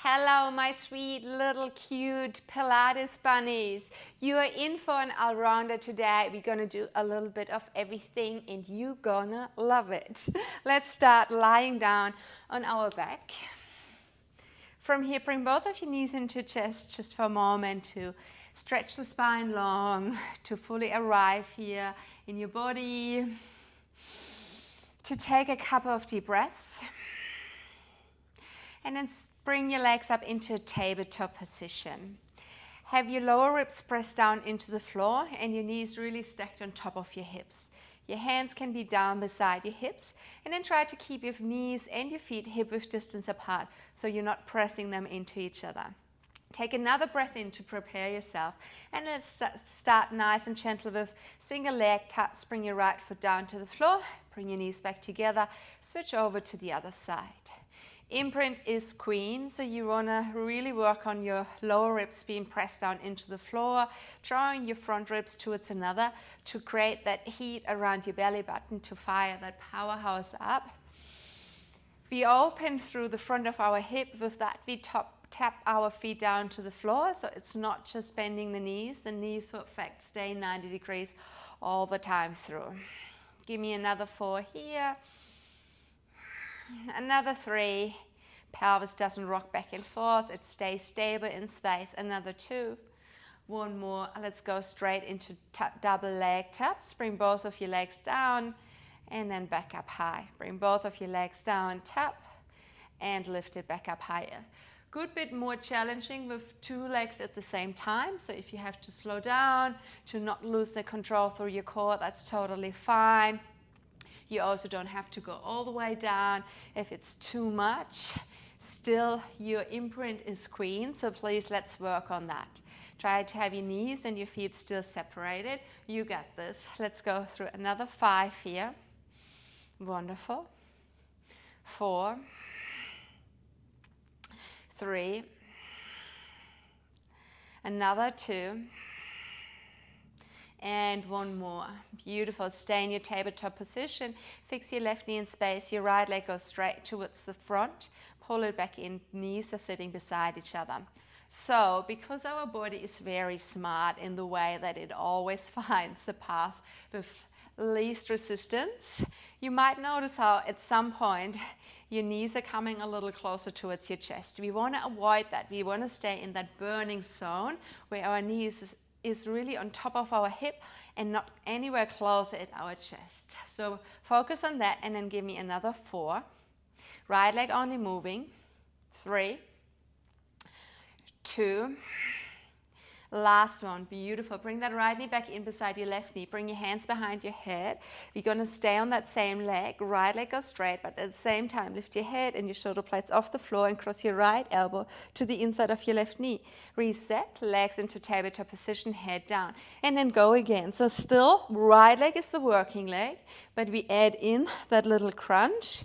Hello, my sweet little cute Pilates bunnies. You are in for an all-rounder today. We're gonna do a little bit of everything and you're gonna love it. Let's start lying down on our back. From here, bring both of your knees into chest just for a moment to stretch the spine long, to fully arrive here in your body, to take a couple of deep breaths. And then bring your legs up into a tabletop position. Have your lower ribs pressed down into the floor and your knees really stacked on top of your hips. Your hands can be down beside your hips, and then try to keep your knees and your feet hip-width distance apart so you're not pressing them into each other. Take another breath in to prepare yourself, and let's start nice and gentle with single leg taps. Bring your right foot down to the floor, bring your knees back together, switch over to the other side. Imprint is queen, so you want to really work on your lower ribs being pressed down into the floor, drawing your front ribs towards another to create that heat around your belly button to fire that powerhouse up. We open through the front of our hip. With that, we tap our feet down to the floor, so it's not just bending the knees. The knees, for effect, stay 90 degrees all the time through. Give me another 4 here. Another 3. Pelvis doesn't rock back and forth. It stays stable in space. Another 2. 1 more. Let's go straight into double leg taps. Bring both of your legs down and then back up high. Bring both of your legs down, tap, and lift it back up higher. Good bit more challenging with 2 legs at the same time. So if you have to slow down to not lose the control through your core, that's totally fine. You also don't have to go all the way down if it's too much. Still, your imprint is queen, so please let's work on that. Try to have your knees and your feet still separated. You got this. Let's go through another 5 here. Wonderful. 4, 3, another 2. And 1 more. Beautiful. Stay in your tabletop position. Fix your left knee in space. Your right leg goes straight towards the front. Pull it back in. Knees are sitting beside each other. So, because our body is very smart in the way that it always finds the path with least resistance, you might notice how at some point your knees are coming a little closer towards your chest. We want to avoid that. We want to stay in that burning zone where our knees is really on top of our hip and not anywhere closer at our chest. So focus on that, and then give me another 4. Right leg only moving. 3, 2. Last one. Beautiful. Bring that right knee back in beside your left knee. Bring your hands behind your head. We're going to stay on that same leg. Right leg goes straight, but at the same time, lift your head and your shoulder blades off the floor and cross your right elbow to the inside of your left knee. Reset. Legs into tabletop position, head down. And then go again. So still, right leg is the working leg, but we add in that little crunch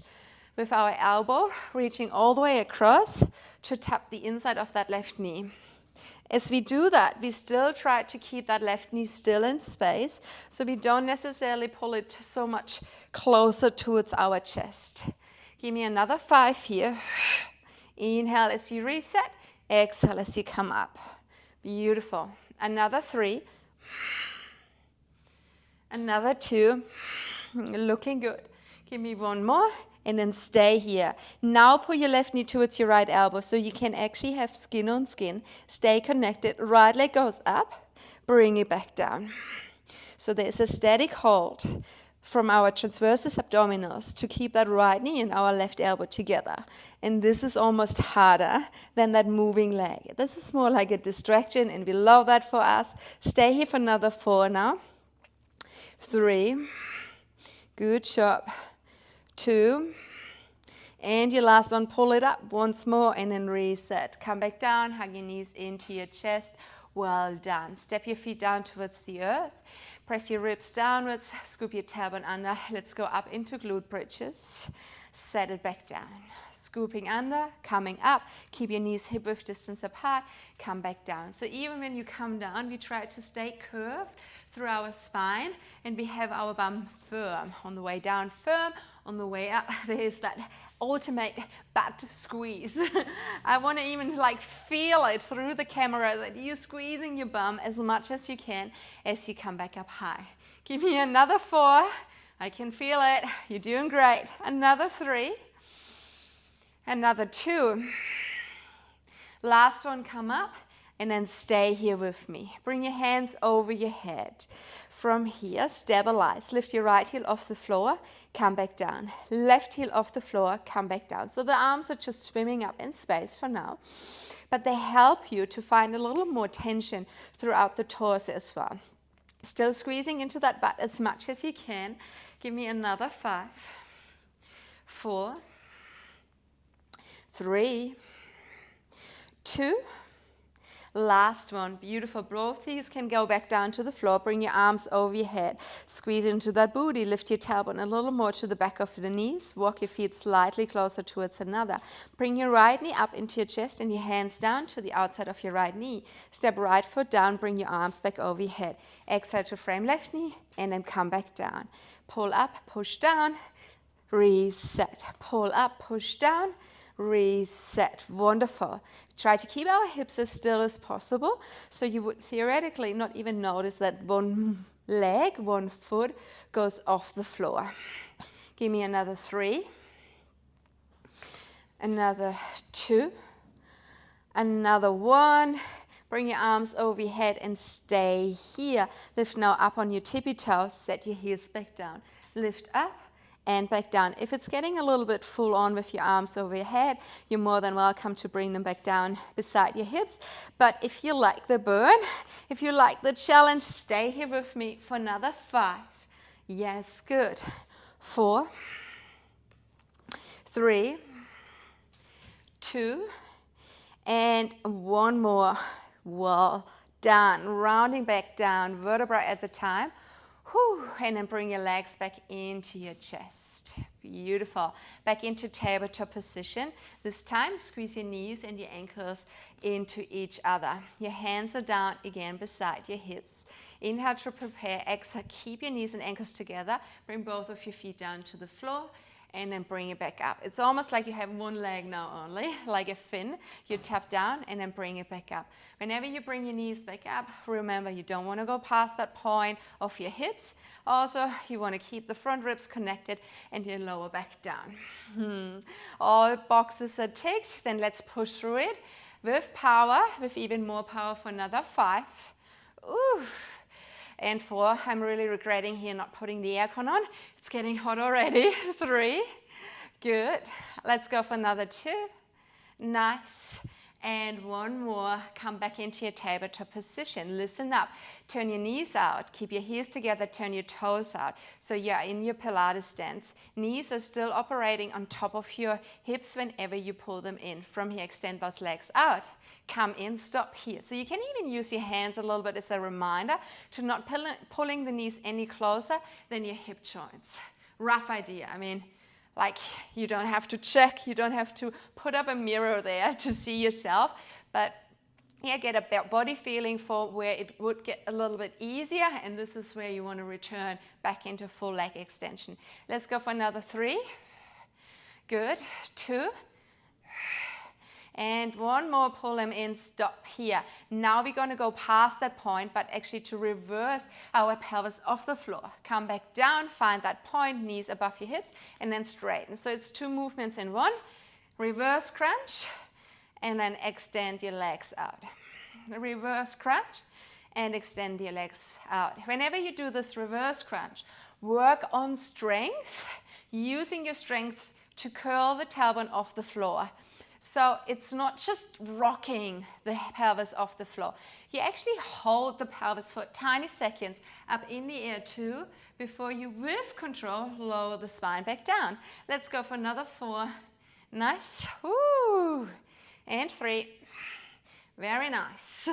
with our elbow reaching all the way across to tap the inside of that left knee. As we do that, we still try to keep that left knee still in space, so we don't necessarily pull it so much closer towards our chest. Give me another 5 here. Inhale as you reset, exhale as you come up. Beautiful. Another 3. Another 2. Looking good. Give me 1 more. And then stay here. Now pull your left knee towards your right elbow so you can actually have skin on skin. Stay connected. Right leg goes up. Bring it back down. So there's a static hold from our transversus abdominals to keep that right knee and our left elbow together. And this is almost harder than that moving leg. This is more like a distraction, and we love that for us. Stay here for another 4 now. 3. Good job. 2, and your last one, pull it up once more and then reset. Come back down, hug your knees into your chest. Well done. Step your feet down towards the earth. Press your ribs downwards, scoop your tailbone under. Let's go up into glute bridges. Set it back down. scooping under, coming up, keep your knees hip width distance apart, come back down. So even when you come down, we try to stay curved through our spine, and we have our bum firm. On the way down, firm. On the way up, there's that ultimate butt squeeze. I want to even like feel it through the camera that you're squeezing your bum as much as you can as you come back up high. Give me another 4. I can feel it. You're doing great. Another 3. Another 2. Last one, come up and then stay here with me. Bring your hands over your head. From here, stabilize. Lift your right heel off the floor, come back down. Left heel off the floor, come back down. So the arms are just swimming up in space for now, but they help you to find a little more tension throughout the torso as well. Still squeezing into that butt as much as you can. Give me another 5, 4, 3, 2. Last one. Beautiful. Both these can go back down to the floor. Bring your arms over your head. Squeeze into that booty. Lift your tailbone a little more to the back of the knees. Walk your feet slightly closer towards another. Bring your right knee up into your chest and your hands down to the outside of your right knee. Step right foot down. Bring your arms back over your head. Exhale to frame left knee and then come back down. Pull up, push down, reset. Pull up, push down, reset. Wonderful. Try to keep our hips as still as possible, so you would theoretically not even notice that one leg, one foot goes off the floor. Give me another 3, another 2, another 1. Bring your arms over your head and stay here. Lift now up on your tippy toes. Set your heels back down. Lift up and back down. If it's getting a little bit full on with your arms over your head, you're more than welcome to bring them back down beside your hips. But if you like the burn, if you like the challenge, stay here with me for another 5. Yes, good. 4, 3, 2, and 1 more. Well done. Rounding back down, vertebra at the time. Whew. And then bring your legs back into your chest. Beautiful. Back into tabletop position. This time, squeeze your knees and your ankles into each other. Your hands are down again beside your hips. Inhale to prepare. Exhale, keep your knees and ankles together. Bring both of your feet down to the floor. And then bring it back up. It's almost like you have one leg now only, like a fin. You tap down and then bring it back up. Whenever you bring your knees back up, remember you don't want to go past that point of your hips. Also, you want to keep the front ribs connected and your lower back down. All boxes are ticked. Then let's push through it with power, with even more power for another 5. Ooh. And 4, I'm really regretting here not putting the aircon on. It's getting hot already. 3, good. Let's go for another 2. Nice. And 1 more. Come back into your tabletop position. Listen up. Turn your knees out. Keep your heels together. Turn your toes out. So you're in your Pilates stance. Knees are still operating on top of your hips whenever you pull them in. From here, extend those legs out. Come in, stop here. So you can even use your hands a little bit as a reminder to not pulling the knees any closer than your hip joints. Rough idea. I mean, like, you don't have to check, you don't have to put up a mirror there to see yourself, but yeah, get a body feeling for where it would get a little bit easier, and this is where you want to return back into full leg extension. Let's go for another 3. Good. 2. And 1 more, pull them in, stop here. Now we're going to go past that point, but actually to reverse our pelvis off the floor. Come back down, find that point, knees above your hips, and then straighten. So it's 2 movements in 1. Reverse crunch, and then extend your legs out. Reverse crunch, and extend your legs out. Whenever you do this reverse crunch, work on strength, using your strength to curl the tailbone off the floor. So it's not just rocking the pelvis off the floor. You actually hold the pelvis for tiny seconds up in the air too, before you, with control, lower the spine back down. Let's go for another 4. Nice. Woo. And 3. Very nice.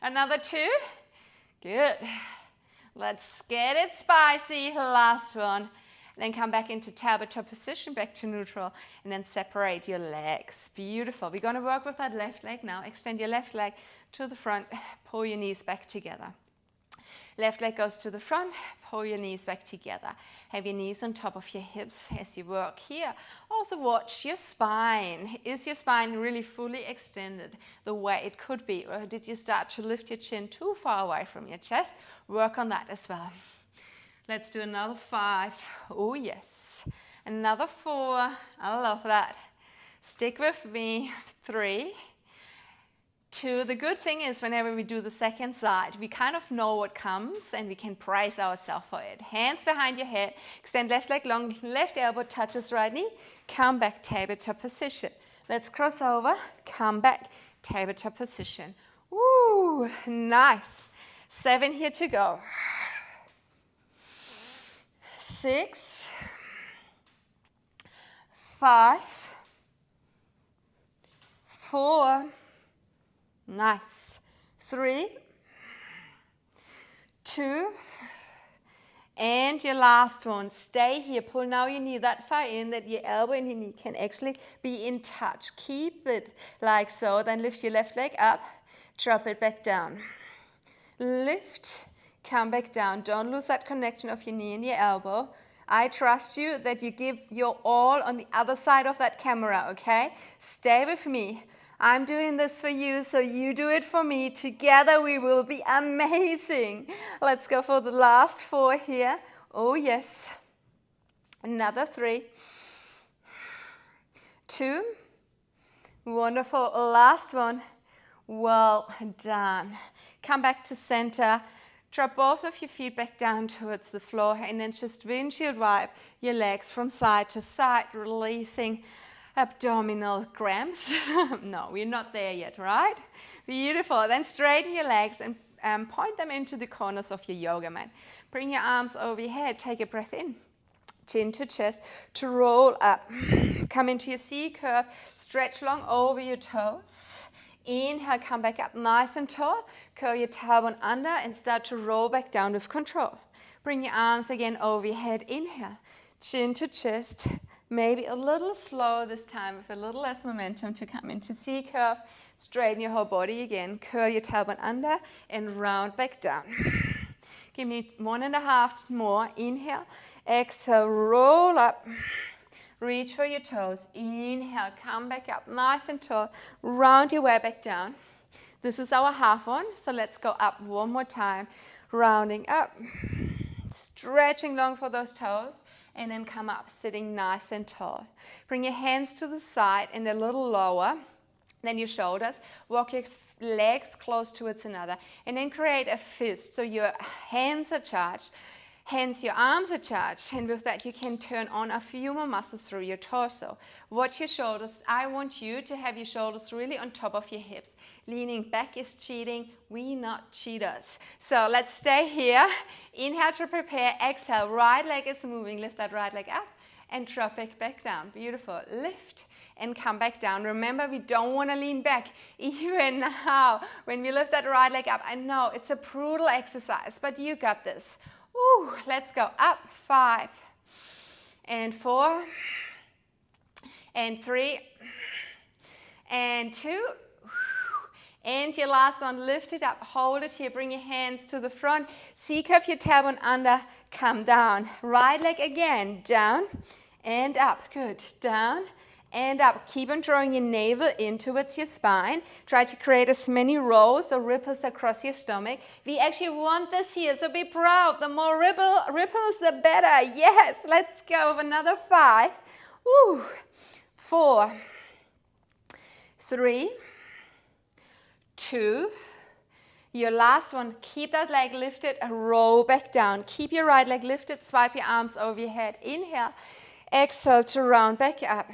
Another 2. Good. Let's get it spicy. Last one. And then come back into tabletop position, back to neutral, and then separate your legs. Beautiful. We're going to work with that left leg now. Extend your left leg to the front, pull your knees back together. Left leg goes to the front, pull your knees back together. Have your knees on top of your hips as you work here. Also watch your spine. Is your spine really fully extended the way it could be? Or did you start to lift your chin too far away from your chest? Work on that as well. Let's do another 5. Oh yes. Another 4. I love that. Stick with me. 3. 2. The good thing is whenever we do the second side, we kind of know what comes and we can brace ourselves for it. Hands behind your head, extend left leg long, left elbow touches right knee, come back, tabletop position. Let's cross over, come back, tabletop position. Woo, nice. 7 here to go. 6, 5, 4, nice. 3, 2, and your last one. Stay here. Pull now your knee that far in that your elbow and your knee can actually be in touch. Keep it like so. Then lift your left leg up. Drop it back down. Lift. Come back down. Don't lose that connection of your knee and your elbow. I trust you that you give your all on the other side of that camera, okay? Stay with me. I'm doing this for you, so you do it for me. Together we will be amazing. Let's go for the last 4 here. Oh, yes. Another 3. 2. Wonderful. Last one. Well done. Come back to center. Drop both of your feet back down towards the floor and then just windshield wipe your legs from side to side, releasing abdominal cramps. No, we're not there yet, right? Beautiful. Then straighten your legs and point them into the corners of your yoga mat. Bring your arms over your head. Take a breath in. Chin to chest to roll up. Come into your C curve. Stretch long over your toes. Inhale, come back up nice and tall. Curl your tailbone under and start to roll back down with control. Bring your arms again over your head. Inhale, chin to chest. Maybe a little slower this time with a little less momentum to come into C curve. Straighten your whole body again. Curl your tailbone under and round back down. Give me 1.5 more. Inhale, exhale, roll up. Reach for your toes. Inhale, come back up nice and tall. Round your way back down. This is our half one, so let's go up one more time. Rounding up. Stretching long for those toes. And then come up, sitting nice and tall. Bring your hands to the side and a little lower than your shoulders. Walk your legs close towards another. And then create a fist, so your hands are charged. Hence your arms are charged, and with that you can turn on a few more muscles through your torso. Watch your shoulders. I want you to have your shoulders really on top of your hips. Leaning back is cheating. We not cheaters. So let's stay here. Inhale to prepare. Exhale. Right leg is moving. Lift that right leg up and drop it back down. Beautiful. Lift and come back down. Remember, we don't want to lean back. Even now, when we lift that right leg up, I know it's a brutal exercise, but you got this. Woo, let's go up. 5 and 4 and 3 and 2 and your last one. Lift it up, hold it here, bring your hands to the front, C-curve your tailbone under, come down. Right leg again, down and up. Good. Down and up. Keep on drawing your navel in towards your spine. Try to create as many rolls or ripples across your stomach. We actually want this here, so be proud. The more ripples, the better. Yes, let's go with another 5. Woo. 4, 3, 2. Your last one. Keep that leg lifted, roll back down. Keep your right leg lifted, swipe your arms over your head. Inhale, exhale to round back up.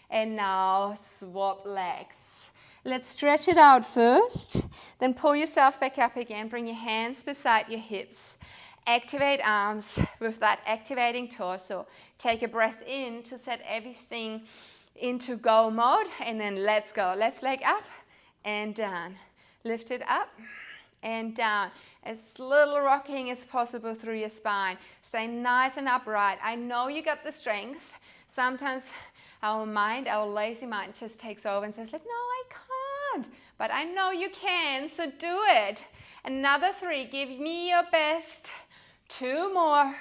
And now swap legs. Let's stretch it out first. Then pull yourself back up again. Bring your hands beside your hips. Activate arms with that activating torso. Take a breath in to set everything into go mode. And then let's go. Left leg up and down. Lift it up and down. As little rocking as possible through your spine. Stay nice and upright. I know you got the strength. Sometimes our mind, our lazy mind, just takes over and says, like, no, I can't. But I know you can, so do it. Another 3. Give me your best. 2 more.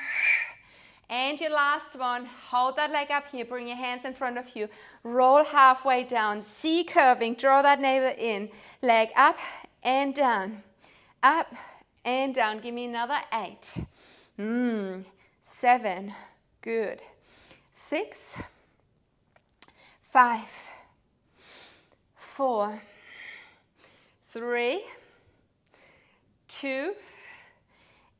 And your last one. Hold that leg up here. Bring your hands in front of you. Roll halfway down. C curving. Draw that navel in. Leg up and down. Up and down. Give me another 8. 7. Good. 6. 5. 4. 3. 2.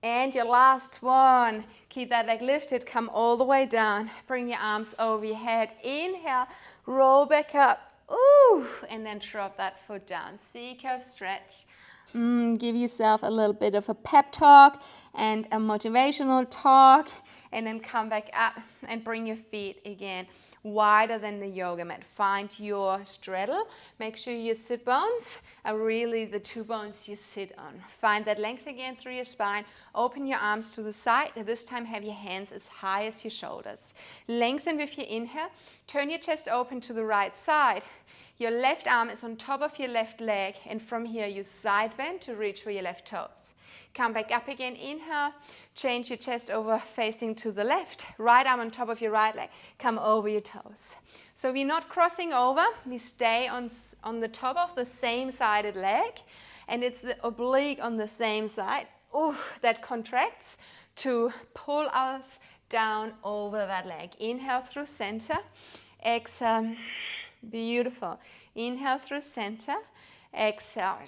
And your last one. Keep that leg lifted. Come all the way down. Bring your arms over your head. Inhale. Roll back up. Ooh. And then drop that foot down. C-curve stretch. Give yourself a little bit of a pep talk and a motivational talk, and then come back up and bring your feet again wider than the yoga mat. Find your straddle. Make sure your sit bones are really the 2 bones you sit on. Find that length again through your spine. Open your arms to the side. This time have your hands as high as your shoulders. Lengthen with your inhale. Turn your chest open to the right side. Your left arm is on top of your left leg, and from here you side bend to reach for your left toes. Come back up again, inhale, change your chest over facing to the left, right arm on top of your right leg, come over your toes. So we're not crossing over, we stay on the top of the same sided leg, and it's the oblique on the same side, that contracts to pull us down over that leg. Inhale through center, exhale. Beautiful. Inhale through center. Exhale.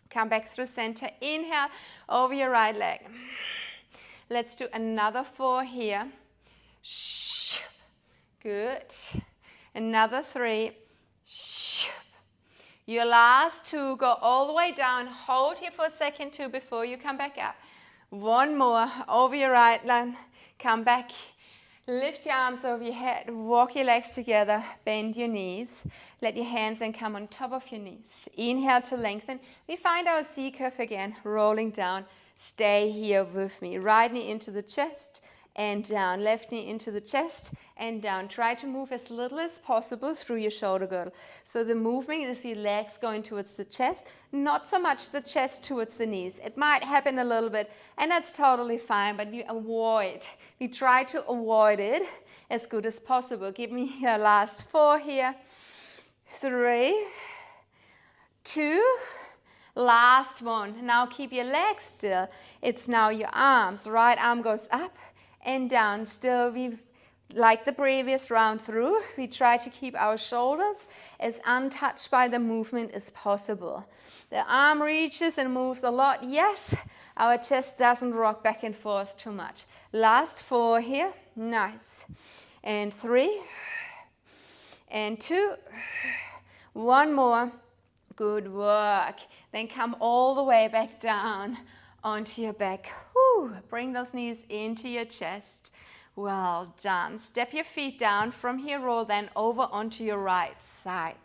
Come back through center. Inhale over your right leg. Let's do another 4 here. Good. Another 3. Your last 2. Go all the way down. Hold here for a second, 2, before you come back up. 1 more. Over your right leg. Come back. Lift your arms over your head, walk your legs together, bend your knees. Let your hands then come on top of your knees. Inhale to lengthen. We find our C-curve again, rolling down. Stay here with me. Right knee into the chest and down. Left knee into the chest and down. Try to move as little as possible through your shoulder girdle. So the movement is your legs going towards the chest, not so much the chest towards the knees. It might happen a little bit, and that's totally fine, but we try to avoid it as good as possible. Give me your last 4 here. 3, 2, last one. Now keep your legs still. It's now your arms. Right arm goes up and down. Still, like the previous round through, we try to keep our shoulders as untouched by the movement as possible. The arm reaches and moves a lot. Yes, our chest doesn't rock back and forth too much. Last 4 here. Nice. And 3. And 2. 1 more. Good work. Then come all the way back down onto your back. Bring those knees into your chest. Well done. Step your feet down. From here, roll then over onto your right side.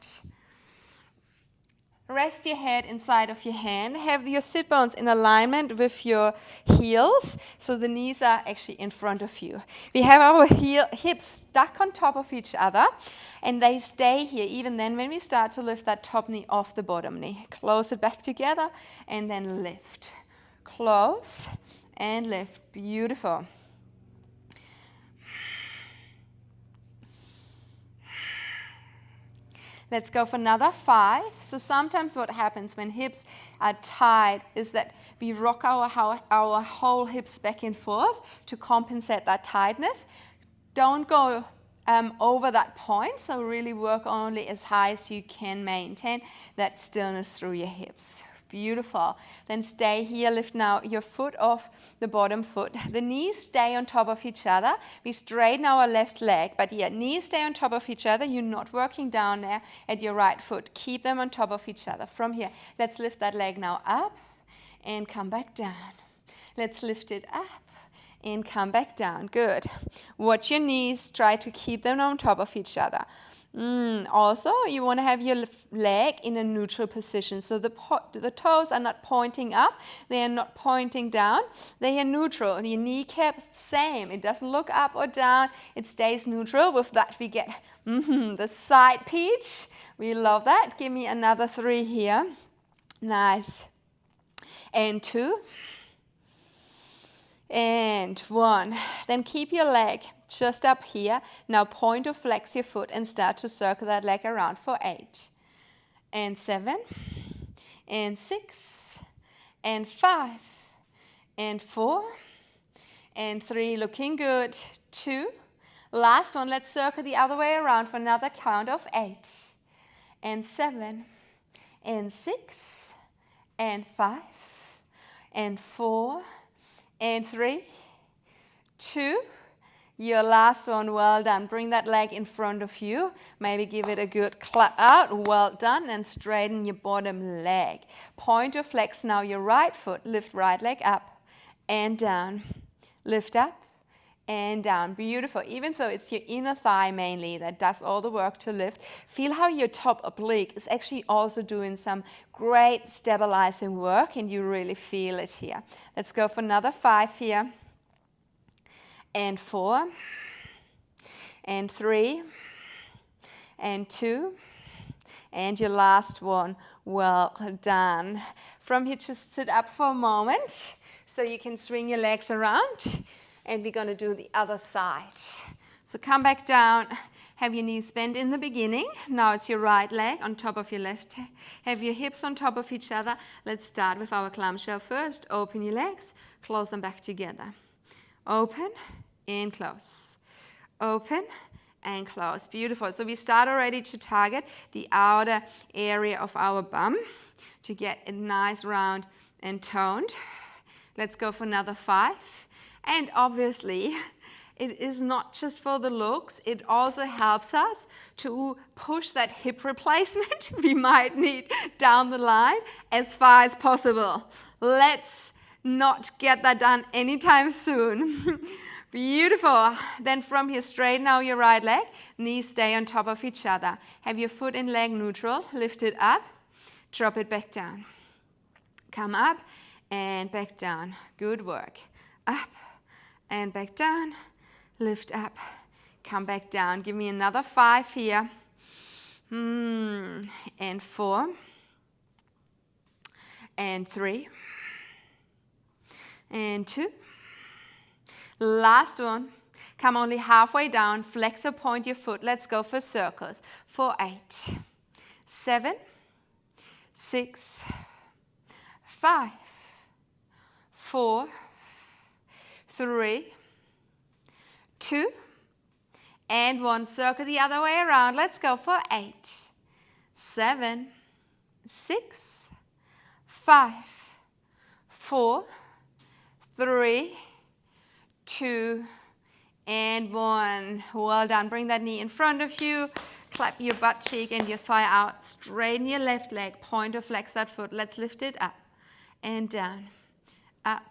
Rest your head inside of your hand. Have your sit bones in alignment with your heels, so the knees are actually in front of you. We have our hips stuck on top of each other, and they stay here even then when we start to lift that top knee off the bottom knee. Close it back together and then lift. Close and lift. Beautiful. Let's go for another 5. So sometimes what happens when hips are tight is that we rock our whole hips back and forth to compensate that tightness. Don't go over that point, so really work only as high as you can maintain that stillness through your hips. Beautiful. Then stay here. Lift now your foot off the bottom foot. The knees stay on top of each other. We straighten our left leg, but yeah, knees stay on top of each other. You're not working down there at your right foot. Keep them on top of each other. From here, let's lift that leg now up and come back down. Let's lift it up and come back down. Good. Watch your knees. Try to keep them on top of each other. Also, you want to have your leg in a neutral position. So the toes are not pointing up. They are not pointing down. They are neutral. Your kneecap, same. It doesn't look up or down. It stays neutral. With that, we get the side peach. We love that. Give me another 3 here. Nice. And 2. And 1. Then keep your leg just up here. Now point or flex your foot and start to circle that leg around for 8. And 7. And 6. And 5. And 4. And 3. Looking good. 2. Last one. Let's circle the other way around for another count of 8. And 7. And 6. And 5. And 4. And 3, 2, your last one, well done. Bring that leg in front of you. Maybe give it a good clap out. Well done. And straighten your bottom leg. Point or flex now your right foot. Lift right leg up and down. Lift up and down. Beautiful. Even though it's your inner thigh mainly that does all the work to lift, feel how your top oblique is actually also doing some great stabilizing work, and you really feel it here. Let's go for another 5 here. And 4. And 3. And 2. And your last one. Well done. From here, just sit up for a moment so you can swing your legs around. And we're going to do the other side. So come back down. Have your knees bent in the beginning. Now it's your right leg on top of your left. Have your hips on top of each other. Let's start with our clamshell first. Open your legs. Close them back together. Open and close. Open and close. Beautiful. So we start already to target the outer area of our bum to get it nice, round and toned. Let's go for another 5. And obviously, it is not just for the looks. It also helps us to push that hip replacement we might need down the line as far as possible. Let's not get that done anytime soon. Beautiful. Then from here, straighten out your right leg. Knees stay on top of each other. Have your foot and leg neutral. Lift it up. Drop it back down. Come up and back down. Good work. Up and back down. Lift up. Come back down. Give me another 5 here. And 4. And 3. And 2. Last one. Come only halfway down. Flex or point your foot. Let's go for circles. For 8. 7. 6. 5. 4. 3, 2, and 1. Circle the other way around. Let's go for 8, 7, 6, 5, 4, 3, 2, and 1. Well done. Bring that knee in front of you. Clap your butt cheek and your thigh out. Straighten your left leg. Point or flex that foot. Let's lift it up and down, up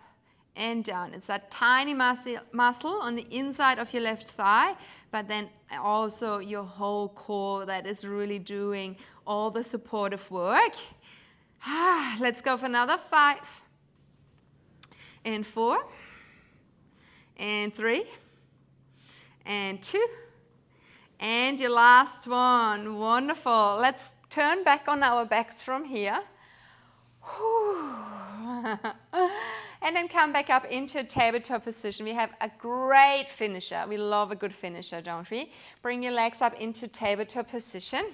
and down. It's that tiny muscle on the inside of your left thigh, but then also your whole core that is really doing all the supportive work. Let's go for another 5 and 4 and 3 and 2 and your last one. Wonderful. Let's turn back on our backs from here. And then come back up into a tabletop position. We have a great finisher. We love a good finisher, don't we? Bring your legs up into tabletop position.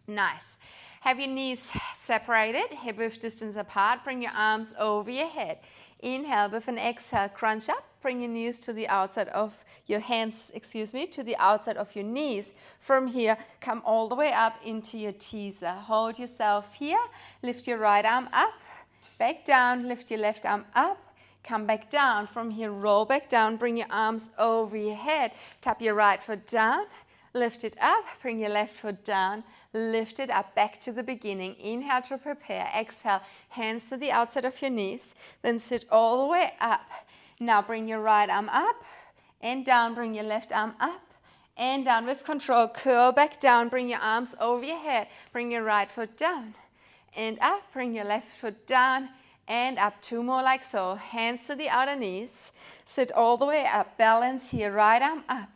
Nice. Have your knees separated, hip width distance apart. Bring your arms over your head. Inhale with an exhale, crunch up. Bring your knees to the outside of your hands, to the outside of your knees. From here, come all the way up into your teaser. Hold yourself here. Lift your right arm up. Back down, lift your left arm up, come back down. From here, roll back down, bring your arms over your head. Tap your right foot down, lift it up, bring your left foot down, lift it up, back to the beginning. Inhale to prepare, exhale, hands to the outside of your knees, then sit all the way up. Now bring your right arm up and down, bring your left arm up and down with control. Curl back down, bring your arms over your head, bring your right foot down and up, bring your left foot down and up. 2 more like so. Hands to the outer knees, sit all the way up, balance here, right arm up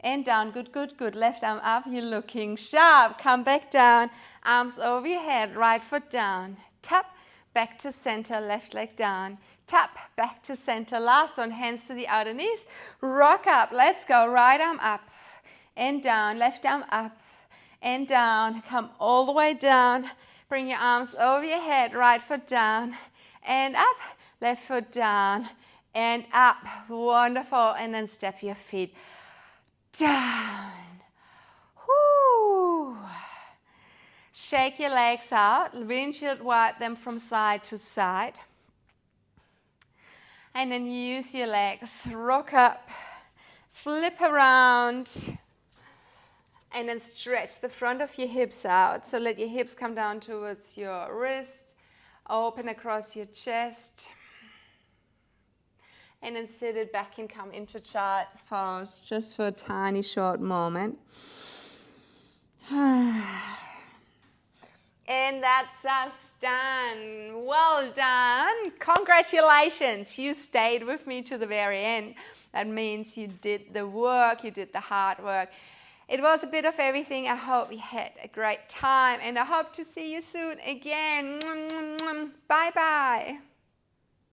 and down. Good, good, good. Left arm up, you're looking sharp. Come back down, arms over your head, right foot down, tap, back to center, left leg down, tap, back to center. Last one, hands to the outer knees, rock up. Let's go. Right arm up and down, left arm up and down. Come all the way down. Bring your arms over your head, right foot down and up, left foot down and up. Wonderful. And then step your feet down. Whoo. Shake your legs out. Windshield wipe them from side to side. And then use your legs. Rock up. Flip around. And then stretch the front of your hips out. So let your hips come down towards your wrist. Open across your chest. And then sit it back and come into child's pose just for a tiny short moment. And that's us done. Well done. Congratulations. You stayed with me to the very end. That means you did the work, you did the hard work. It was a bit of everything. I hope you had a great time and I hope to see you soon again. Bye-bye.